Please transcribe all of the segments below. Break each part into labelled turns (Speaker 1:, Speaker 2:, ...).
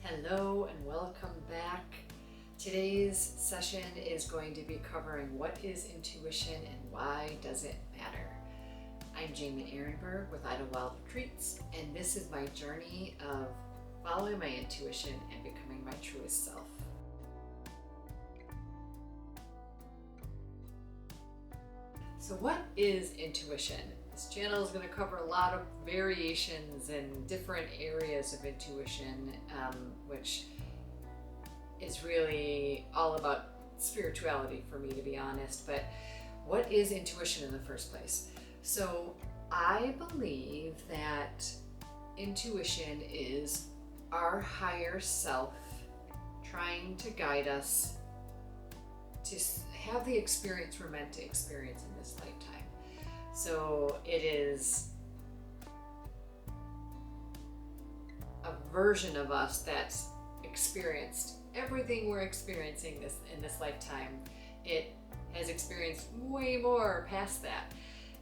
Speaker 1: Hello and welcome back. Today's session is going to be covering what is intuition and why does it matter. I'm Jamie Ehrenberg with Wild Retreats, and this is my journey of following my intuition and becoming my truest self. So what is intuition? This channel is going to cover a lot of variations in different areas of intuition, which is really all about spirituality for me, to be honest. But what is intuition in the first place? So I believe that intuition is our higher self trying to guide us to have the experience we're meant to experience in this lifetime. So it is a version of us that's experienced everything we're experiencing in this lifetime. It has experienced way more past that.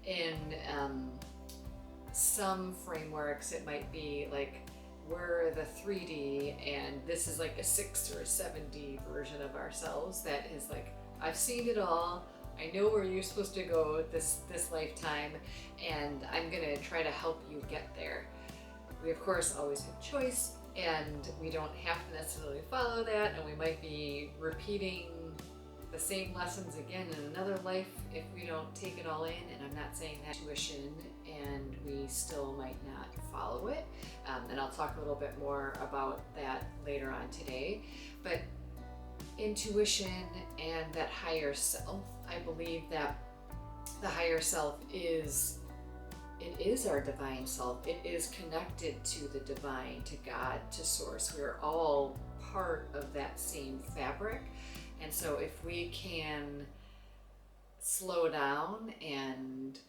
Speaker 1: In some frameworks, it might be like we're the 3D and this is like a 6 or a 7D version of ourselves that is like, I've seen it all. I know where you're supposed to go this lifetime, and I'm gonna try to help you get there. We of course always have choice, and we don't have to necessarily follow that, and we might be repeating the same lessons again in another life if we don't take it all in. And I'm not saying that intuition, and we still might not follow it. And I'll talk a little bit more about that later on today. But intuition and that higher self, I believe that the higher self is our divine self. It is connected to the divine, to God, to source. We're all part of that same fabric. And so if we can slow down and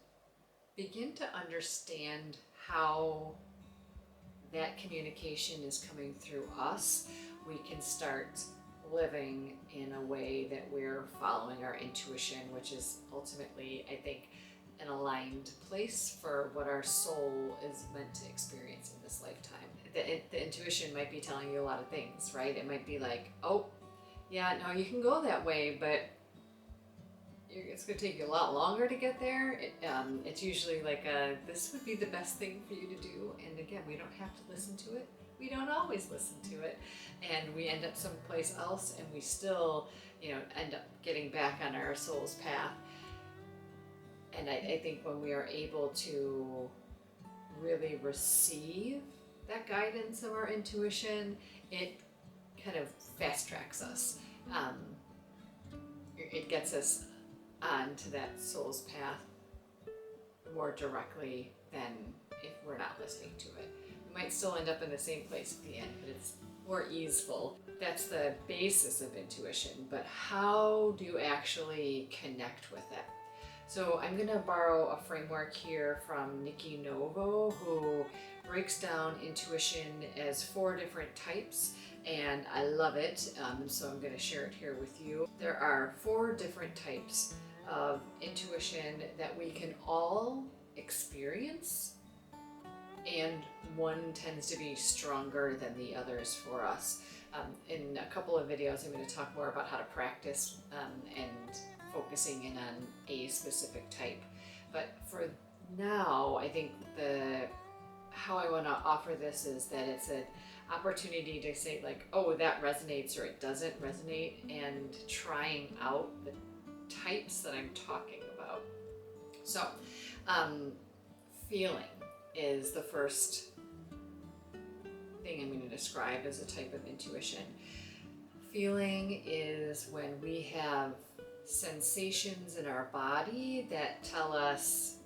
Speaker 1: begin to understand how that communication is coming through us, we can start living in a way that we're following our intuition, which is ultimately, I think, an aligned place for what our soul is meant to experience in this lifetime. The intuition might be telling you a lot of things, right? It might be like, oh, yeah, no, you can go that way, but it's going to take you a lot longer to get there. It's usually like, this would be the best thing for you to do. And again, we don't have to listen to it. We don't always listen to it, and we end up someplace else, and we still, end up getting back on our soul's path. And I think when we are able to really receive that guidance of our intuition, it kind of fast tracks us. It gets us onto that soul's path more directly than if we're not listening to it. Might still end up in the same place at the end, but it's more easeful. That's the basis of intuition, but how do you actually connect with it? So I'm going to borrow a framework here from Nikki Novo, who breaks down intuition as 4 different types, and I love it, so I'm going to share it here with you. There are 4 different types of intuition that we can all experience, and one tends to be stronger than the others for us. In a couple of videos, I'm going to talk more about how to practice and focusing in on a specific type. But for now, I think how I want to offer this is that it's an opportunity to say like, oh, that resonates or it doesn't resonate, and trying out the types that I'm talking about. So, feeling is the first thing I'm going to describe as a type of intuition. Feeling is when we have sensations in our body that tell us,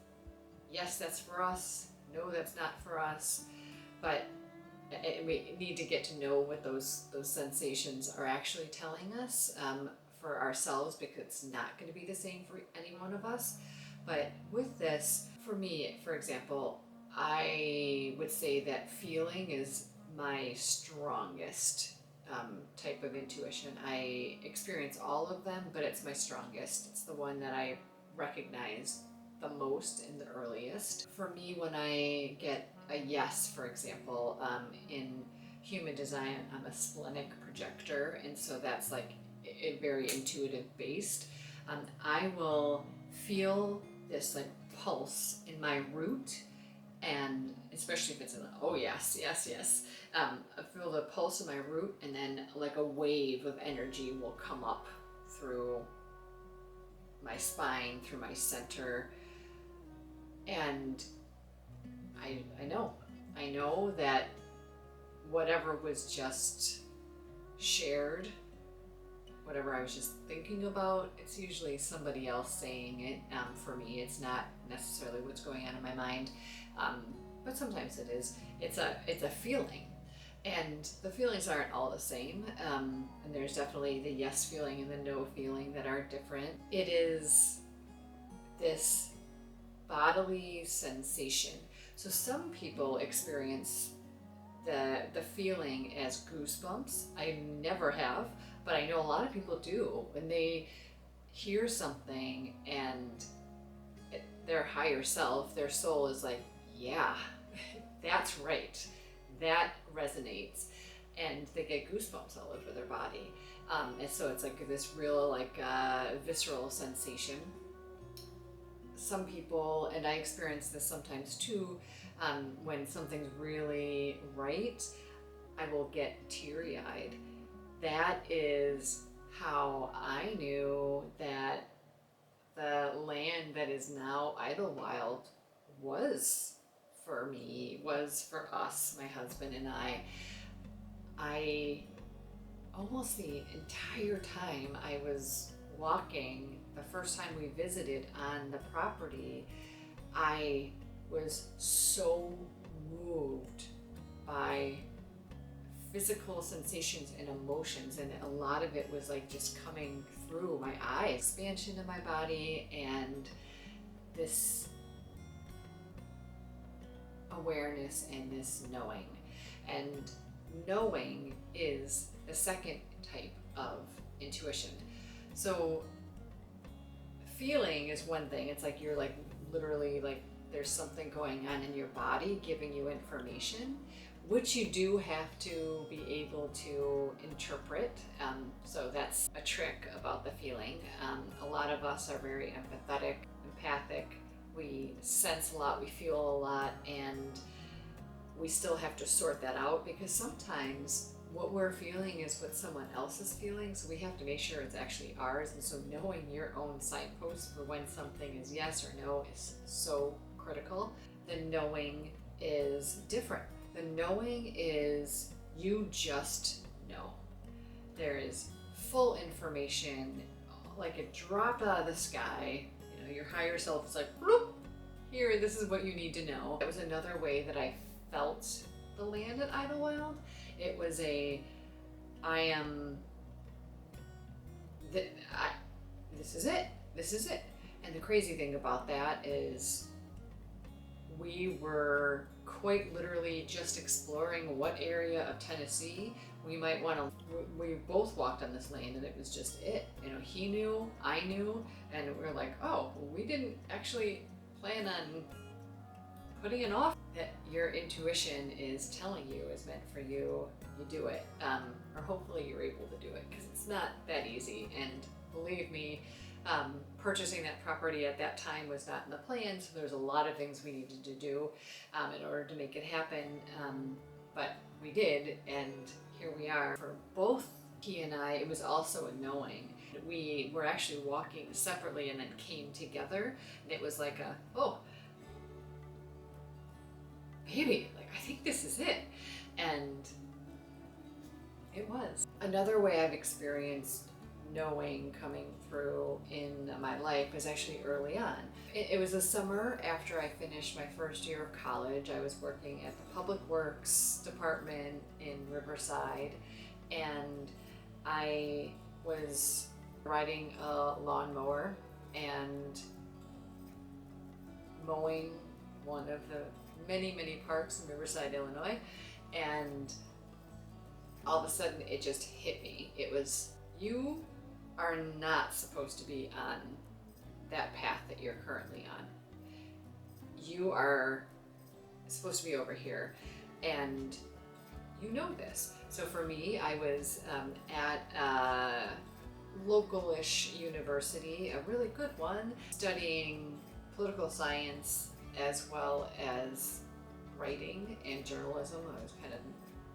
Speaker 1: yes, that's for us, no, that's not for us, but we need to get to know what those sensations are actually telling us for ourselves, because it's not going to be the same for any one of us. But with this, for me, for example, I would say that feeling is my strongest type of intuition. I experience all of them, but it's my strongest. It's the one that I recognize the most and the earliest. For me, when I get a yes, for example, in human design, I'm a splenic projector, and so that's like very intuitive based. I will feel this like pulse in my root, and especially if it's in the, oh yes, yes, yes. I feel the pulse in my root, and then like a wave of energy will come up through my spine, through my center, and I know that whatever was just shared, whatever I was just thinking about, it's usually somebody else saying it. For me, it's not necessarily what's going on in my mind, but sometimes it is. It's a feeling, and the feelings aren't all the same. And there's definitely the yes feeling and the no feeling that are different. It is this bodily sensation. So some people experience the feeling as goosebumps. I never have, but I know a lot of people do when they hear something, and their higher self, their soul is like, yeah, that's right, that resonates, and they get goosebumps all over their body. And so it's like this real like visceral sensation. Some people, and I experience this sometimes too, when something's really right, I will get teary-eyed. That is how I knew that the land that is now Idlewild was for me, was for us, my husband and I. Almost the entire time I was walking, the first time we visited on the property, I was so moved by physical sensations and emotions, and a lot of it was like just coming through my eyes, expansion in my body, and this awareness and this knowing. And knowing is the second type of intuition. So feeling is one thing. It's like you're like literally like there's something going on in your body giving you information, which you do have to be able to interpret. So that's a trick about the feeling. A lot of us are very empathetic, empathic. We sense a lot, we feel a lot, and we still have to sort that out, because sometimes what we're feeling is what someone else is feeling, so we have to make sure it's actually ours. And so knowing your own signposts for when something is yes or no is so critical. The knowing is different. The knowing is you just know. There is full information, like it dropped out of the sky. You know, your higher self is like, bloop, here, this is what you need to know. It was another way that I felt the land at Idlewild. It was this is it. And the crazy thing about that is we were quite literally just exploring what area of Tennessee we might want to. We both walked on this lane, and it was just it. You know, he knew, I knew, and we were like, oh, we didn't actually plan on putting it off. That your intuition is telling you is meant for you, you do it. Or hopefully you're able to do it, because it's not that easy. And believe me, purchasing that property at that time was not in the plan, so there's a lot of things we needed to do in order to make it happen. But we did, and here we are. For both he and I, it was also a knowing. We were actually walking separately and then came together, and it was like oh, baby, like I think this is it. And it was. Another way I've experienced knowing coming through in my life was actually early on. It was the summer after I finished my first year of college. I was working at the Public Works Department in Riverside, and I was riding a lawnmower and mowing one of the many parks in Riverside, Illinois, and all of a sudden it just hit me. It was, you are not supposed to be on that path that you're currently on. You are supposed to be over here. And you know this. So for me, I was at a local-ish university, a really good one, studying political science as well as writing and journalism. I was kind of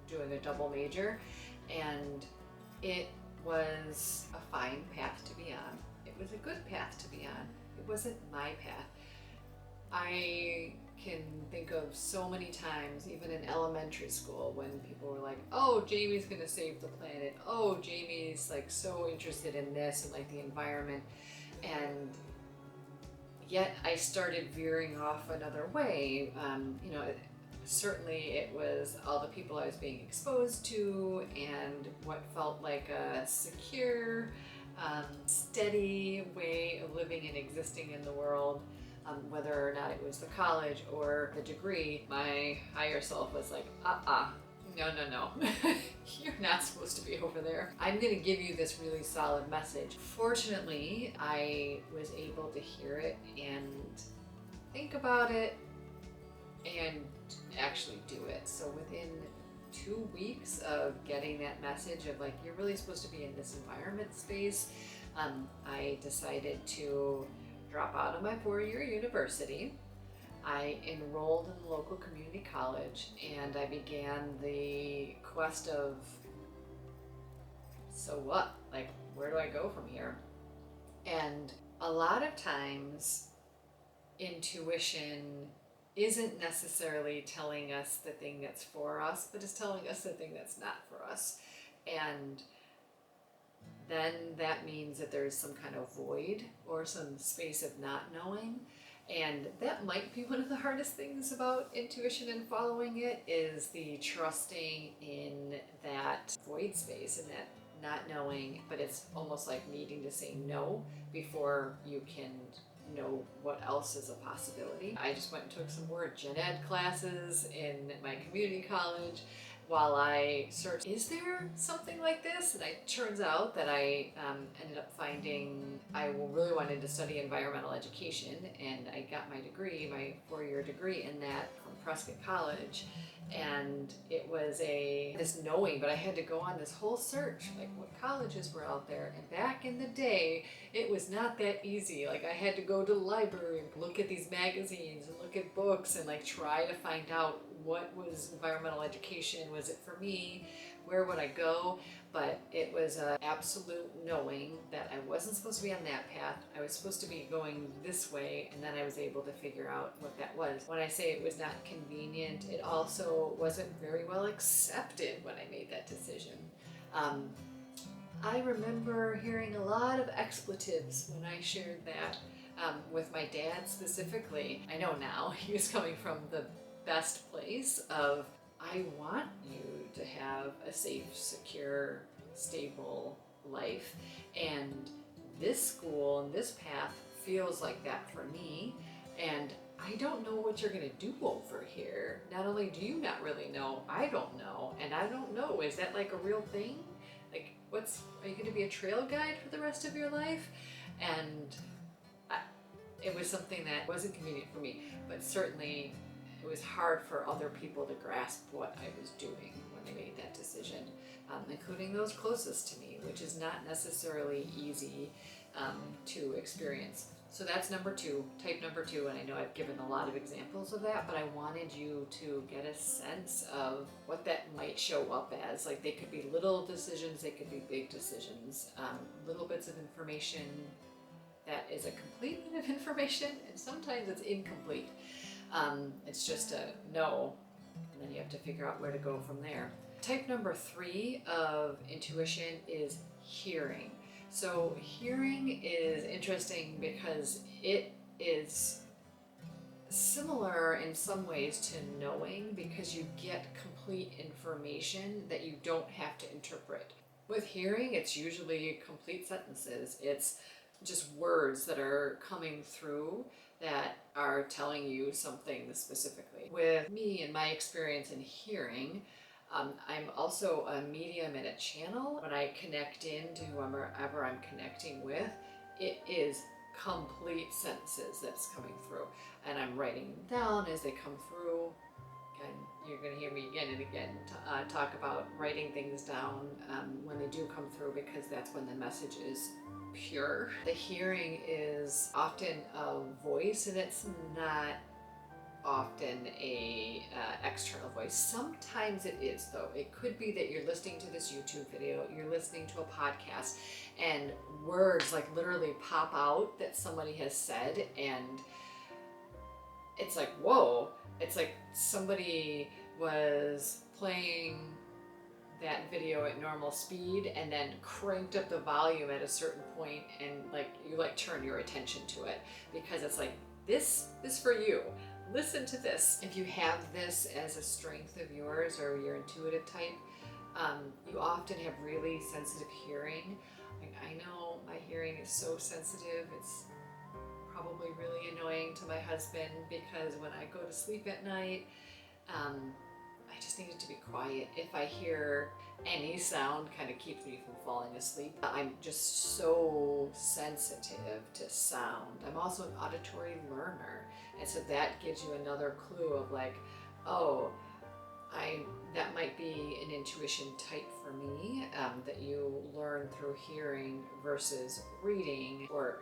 Speaker 1: doing a double major, and it was a fine path to be on. It was a good path to be on. It wasn't my path. I can think of so many times, even in elementary school, when people were like, oh, Jamie's gonna save the planet. Oh, Jamie's like so interested in this and like the environment. And yet I started veering off another way. Certainly it was all the people I was being exposed to and what felt like a secure, steady way of living and existing in the world. Whether or not it was the college or the degree, my higher self was like, no, you're not supposed to be over there. I'm gonna give you this really solid message. Fortunately, I was able to hear it and think about it and actually do it. So within 2 weeks of getting that message of like, you're really supposed to be in this environment space, I decided to drop out of my 4-year university. I enrolled in the local community college and I began the quest of, so what? Like, where do I go from here? And a lot of times, intuition isn't necessarily telling us the thing that's for us, but it's telling us the thing that's not for us. And then that means that there's some kind of void or some space of not knowing. And that might be one of the hardest things about intuition and following it, is the trusting in that void space and that not knowing, but it's almost like needing to say no before you can know what else is a possibility. I just went and took some more gen ed classes in my community college while I searched, is there something like this? And it turns out that I ended up finding I really wanted to study environmental education, and I got my degree, my 4-year degree in that from Prescott College. And it was this knowing, but I had to go on this whole search, like what colleges were out there. And back in the day, it was not that easy. Like I had to go to the library and look at these magazines and look at books and like try to find out what was environmental education. Was it for me? Where would I go? But it was an absolute knowing that I wasn't supposed to be on that path. I was supposed to be going this way, and then I was able to figure out what that was. When I say it was not convenient, it also wasn't very well accepted when I made that decision. I remember hearing a lot of expletives when I shared that with my dad specifically. I know now he was coming from the best place of, I want you to have a safe, secure, stable life, and this school and this path feels like that for me, and I don't know what you're gonna do over here. Not only do you not really know, I don't know, and I don't know, is that like a real thing? Like, are you gonna be a trail guide for the rest of your life? And it was something that wasn't convenient for me, but certainly it was hard for other people to grasp what I was doing when I made that decision, including those closest to me, which is not necessarily easy to experience. So that's number 2, type number 2, and I know I've given a lot of examples of that, but I wanted you to get a sense of what that might show up as. Like, they could be little decisions, they could be big decisions, little bits of information that is a complete bit of information, and sometimes it's incomplete. It's just a no, and then you have to figure out where to go from there. Type number 3 of intuition is hearing. So hearing is interesting because it is similar in some ways to knowing, because you get complete information that you don't have to interpret. With hearing, it's usually complete sentences. It's just words that are coming through that are telling you something specifically. With me and my experience in hearing, I'm also a medium and a channel. When I connect into whoever I'm connecting with, it is complete sentences that's coming through, and I'm writing them down as they come through. Again, you're going to hear me again and again talk about writing things down when they do come through, because that's when the message is pure. The hearing is often a voice, and it's not often a external voice. Sometimes it is, though. It could be that you're listening to this YouTube video, you're listening to a podcast, and words like literally pop out that somebody has said, and it's like, whoa. It's like somebody was playing that video at normal speed and then cranked up the volume at a certain point, and like you like turn your attention to it, because it's like, this is for you. Listen to this. If you have this as a strength of yours, or you're intuitive type, you often have really sensitive hearing. Like, I know my hearing is so sensitive. It's probably really annoying to my husband, because when I go to sleep at night, I just need it to be quiet. If I hear any sound, kind of keeps me from falling asleep. I'm just so sensitive to sound. I'm also an auditory learner, and so that gives you another clue of like, oh, that might be an intuition type for me, that you learn through hearing versus reading or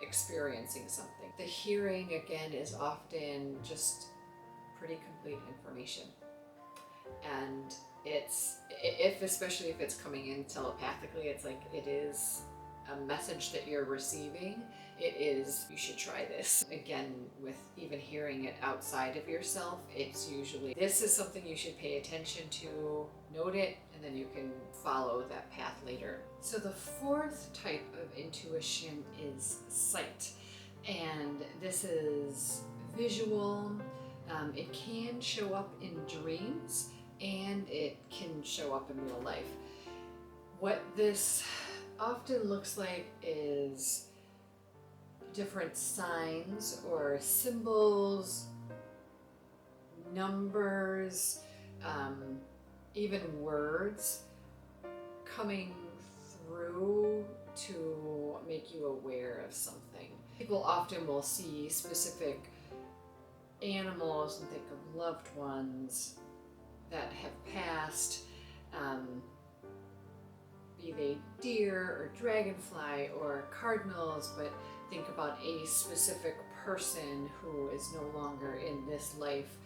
Speaker 1: experiencing something. The hearing, again, is often just pretty complete information. And especially if it's coming in telepathically, it's like, it is a message that you're receiving. It is, you should try this. Again, with even hearing it outside of yourself, it's usually, this is something you should pay attention to, note it, and then you can follow that path later. So the fourth type of intuition is sight. And this is visual. It can show up in dreams, and it can show up in real life. What this often looks like is different signs or symbols, numbers, even words coming through to make you aware of something. People often will see specific animals and think of loved ones that have passed, be they deer or dragonfly or cardinals, but think about a specific person who is no longer in this life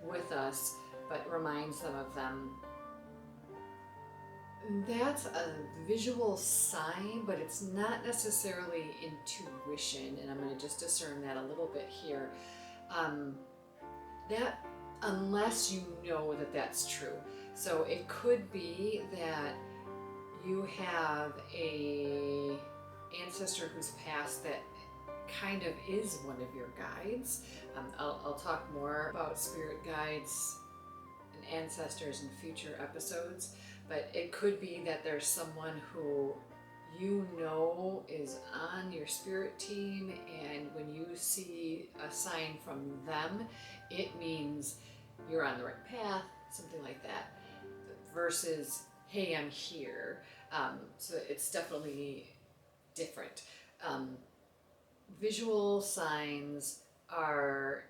Speaker 1: with us, but reminds them of them. That's a visual sign, but it's not necessarily intuition, and I'm going to just discern that a little bit here. That, unless you know that that's true. So it could be that you have a ancestor who's passed that kind of is one of your guides. I'll talk more about spirit guides and ancestors in future episodes, but it could be that there's someone who you know is on your spirit team, and when you see a sign from them, it means you're on the right path, something like that, versus, hey, I'm here. So it's definitely different. Visual signs are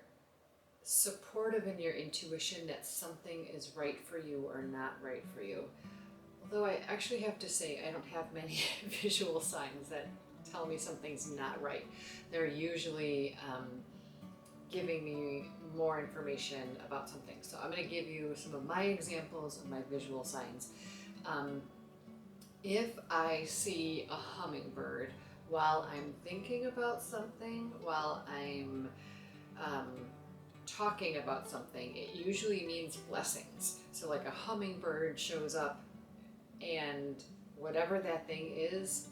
Speaker 1: supportive in your intuition that something is right for you or not right for you. Although I actually have to say, I don't have many visual signs that tell me something's not right. They're usually giving me more information about something. So I'm going to give you some of my examples of my visual signs. If I see a hummingbird while I'm thinking about something, while I'm talking about something, it usually means blessings. So like a hummingbird shows up, and whatever that thing is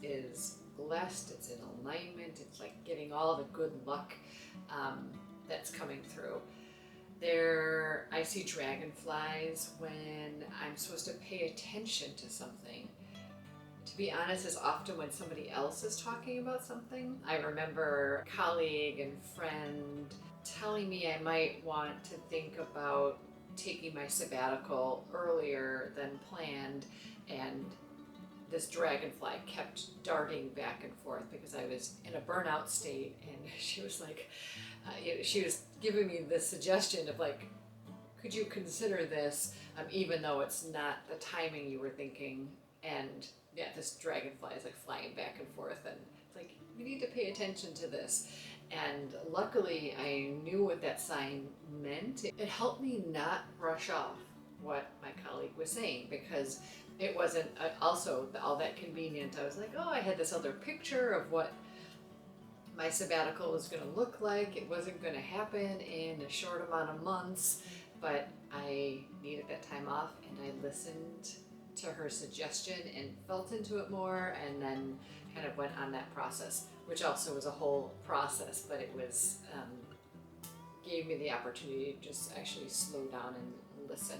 Speaker 1: blessed, it's in alignment, it's like getting all the good luck that's coming through. I see dragonflies when I'm supposed to pay attention to something. To be honest, it's often when somebody else is talking about something. I remember a colleague and friend telling me I might want to think about taking my sabbatical earlier than planned, and this dragonfly kept darting back and forth because I was in a burnout state, and she was like, she was giving me this suggestion of like, could you consider this, even though it's not the timing you were thinking? And yeah, this dragonfly is like flying back and forth, and it's like, you need to pay attention to this. And luckily, I knew what that sign meant. It helped me not brush off what my colleague was saying, because it wasn't also all that convenient. I was like, oh, I had this other picture of what my sabbatical was going to look like. It wasn't going to happen in a short amount of months, but I needed that time off, and I listened to her suggestion and felt into it more, and then kind of went on that process, which also was a whole process, but it was gave me the opportunity to just actually slow down and listen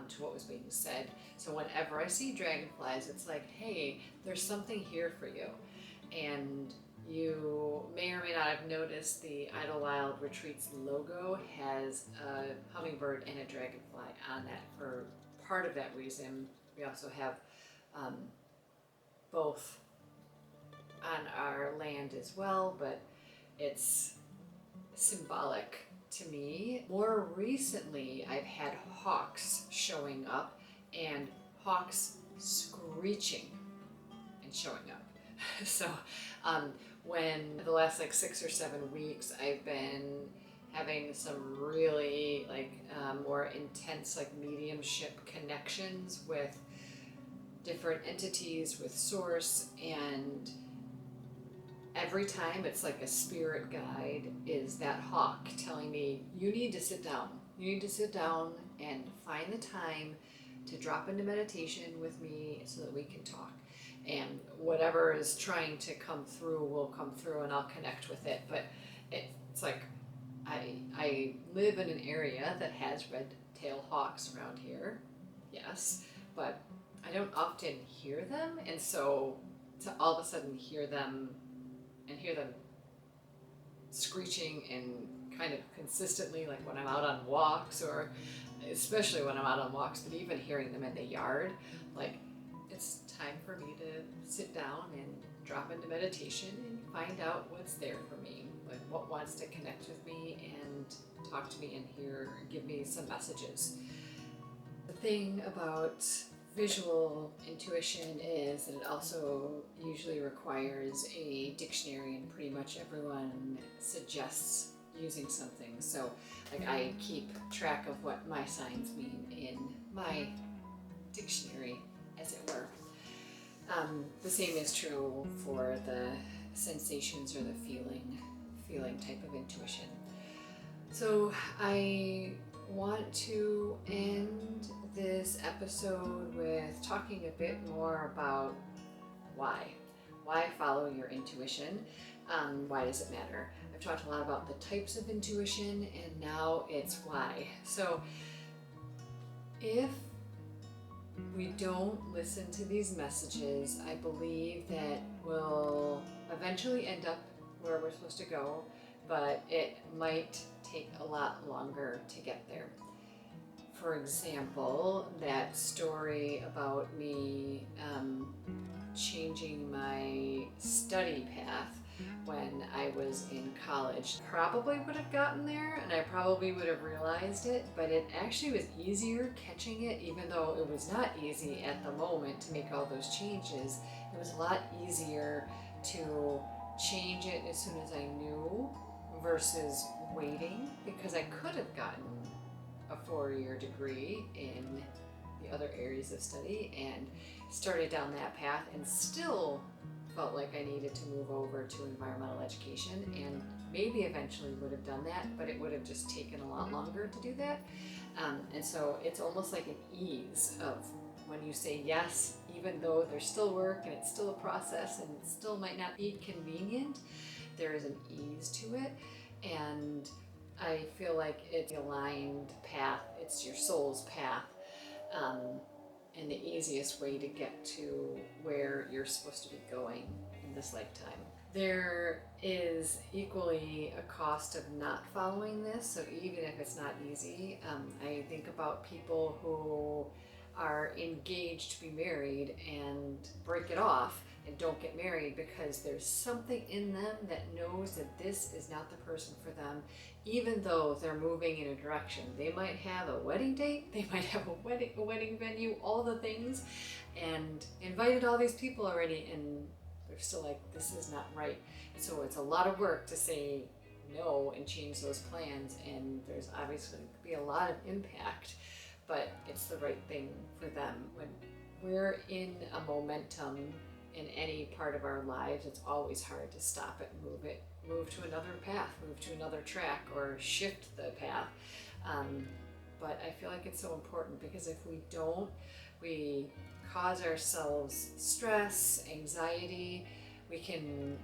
Speaker 1: to what was being said. So whenever I see dragonflies, it's like, hey, there's something here for you. And you may or may not have noticed the Idlewild Retreats logo has a hummingbird and a dragonfly on that for part of that reason. We also have both on our land as well, but it's symbolic to me. More recently, I've had hawks showing up, and hawks screeching and showing up. So when the last like 6 or 7 weeks, I've been having some really more intense mediumship connections with different entities, with source, and every time it's like a spirit guide is that hawk telling me, you need to sit down. You need to sit down and find the time to drop into meditation with me so that we can talk. And whatever is trying to come through will come through, and I'll connect with it. But it's like I live in an area that has red-tailed hawks around here, yes, but I don't often hear them, and so to all of a sudden hear them screeching and kind of consistently, like when I'm out on walks, or especially when I'm out on walks, but even hearing them in the yard, like it's time for me to sit down and drop into meditation and find out what's there for me, like what wants to connect with me and talk to me and give me some messages. The thing about visual intuition is that it also usually requires a dictionary, and pretty much everyone suggests using something. So I keep track of what my signs mean in my dictionary, as it were. The same is true for the sensations or the feeling type of intuition. So I want to end this episode with talking a bit more about why follow your intuition. Why does it matter? I've talked a lot about the types of intuition, and now it's why. So if we don't listen to these messages, I believe that we'll eventually end up where we're supposed to go, but it might take a lot longer to get there. For example, that story about me changing my study path when I was in college probably would have gotten there, and I probably would have realized it, but it actually was easier catching it, even though it was not easy at the moment to make all those changes. It was a lot easier to change it as soon as I knew versus waiting, because I could have gotten a 4-year degree in the other areas of study and started down that path and still felt like I needed to move over to environmental education, and maybe eventually would have done that, but it would have just taken a lot longer to do that. And so it's almost like an ease of when you say yes, even though there's still work and it's still a process and it still might not be convenient, there is an ease to it. And I feel like it's the aligned path, it's your soul's path, and the easiest way to get to where you're supposed to be going in this lifetime. There is equally a cost of not following this, so even if it's not easy, I think about people who are engaged to be married and break it off and don't get married because there's something in them that knows that this is not the person for them, even though they're moving in a direction. They might have a wedding date, they might have a wedding venue, all the things, and invited all these people already, and they're still like, this is not right. So it's a lot of work to say no and change those plans, and there's obviously going to be a lot of impact, but it's the right thing for them. When we're in a momentum in any part of our lives, it's always hard to stop it, move to another path, move to another track, or shift the path. But I feel like it's so important, because if we don't, we cause ourselves stress, anxiety. We can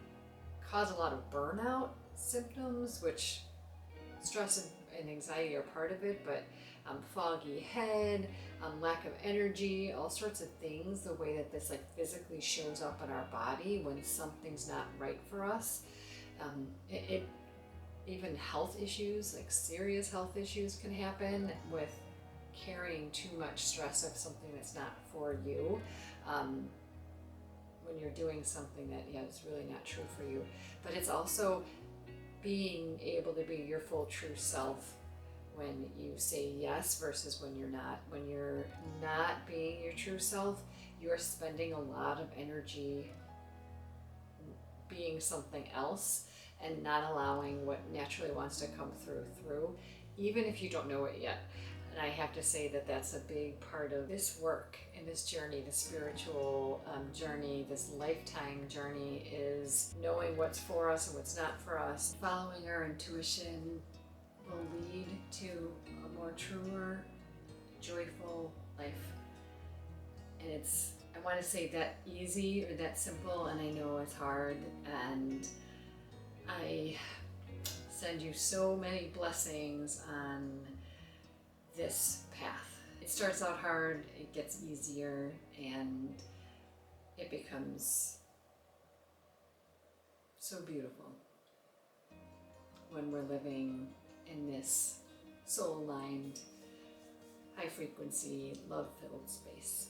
Speaker 1: cause a lot of burnout symptoms, which stress and anxiety are part of it, but foggy head, lack of energy, all sorts of things, the way that this like physically shows up in our body when something's not right for us. Even health issues, like serious health issues, can happen with carrying too much stress of something that's not for you. When you're doing something that is really not true for you. But it's also being able to be your full true self when you say yes versus when you're not. When you're not being your true self, you're spending a lot of energy being something else and not allowing what naturally wants to come through, even if you don't know it yet. And I have to say that that's a big part of this work and this journey, the spiritual journey, this lifetime journey, is knowing what's for us and what's not for us. Following our intuition will lead to a more truer, joyful life. And it's, I want to say, that easy or that simple, and I know it's hard, and I send you so many blessings on this path. It starts out hard, it gets easier, and it becomes so beautiful when we're living in this soul-aligned, high-frequency, love-filled space.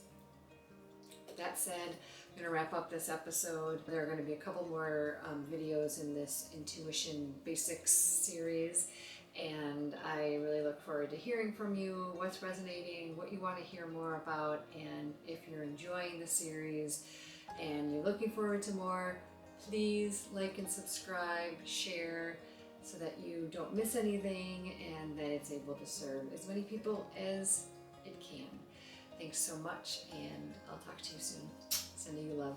Speaker 1: That said, I'm going to wrap up this episode. There are going to be a couple more videos in this Intuition Basics series, and I really look forward to hearing from you, what's resonating, what you want to hear more about, and if you're enjoying the series and you're looking forward to more, please like and subscribe, share, so that you don't miss anything and that it's able to serve as many people as it can. Thanks so much, and I'll talk to you soon. Sending you love.